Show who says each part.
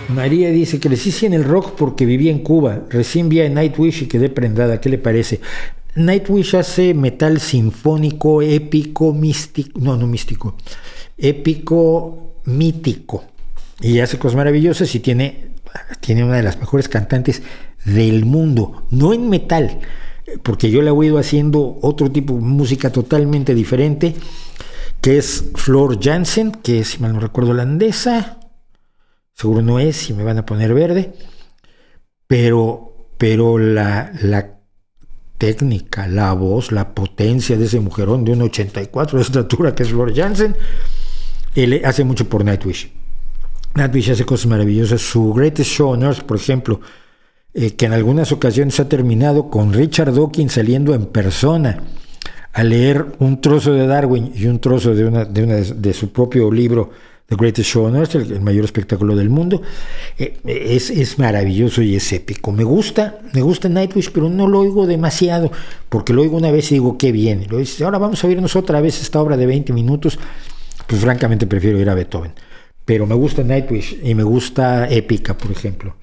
Speaker 1: María dice: crecí en el rock porque vivía en Cuba. Recién vi a Nightwish y quedé prendada. ¿Qué le parece? Nightwish hace metal sinfónico, épico, místico. No místico. Épico, mítico. Y hace cosas maravillosas y tiene una de las mejores cantantes del mundo. No en metal, porque yo la he oído haciendo otro tipo de música totalmente diferente, que es Floor Jansen, que es, si mal no recuerdo, holandesa. Seguro no es, si me van a poner verde, pero la técnica, la voz, la potencia de ese mujerón de 1,84 de estatura que es Floor Jansen, él hace mucho por Nightwish. Nightwish hace cosas maravillosas. Su Greatest Show on Earth, por ejemplo, que en algunas ocasiones ha terminado con Richard Dawkins saliendo en persona a leer un trozo de Darwin y un trozo de su propio libro, The Greatest Show on Earth, el mayor espectáculo del mundo. Es maravilloso y es épico. Me gusta Nightwish, pero no lo oigo demasiado, porque lo oigo una vez y digo, qué bien. Lo dice, ahora vamos a oírnos otra vez esta obra de 20 minutos. Pues francamente prefiero ir a Beethoven. Pero me gusta Nightwish y me gusta Épica, por ejemplo.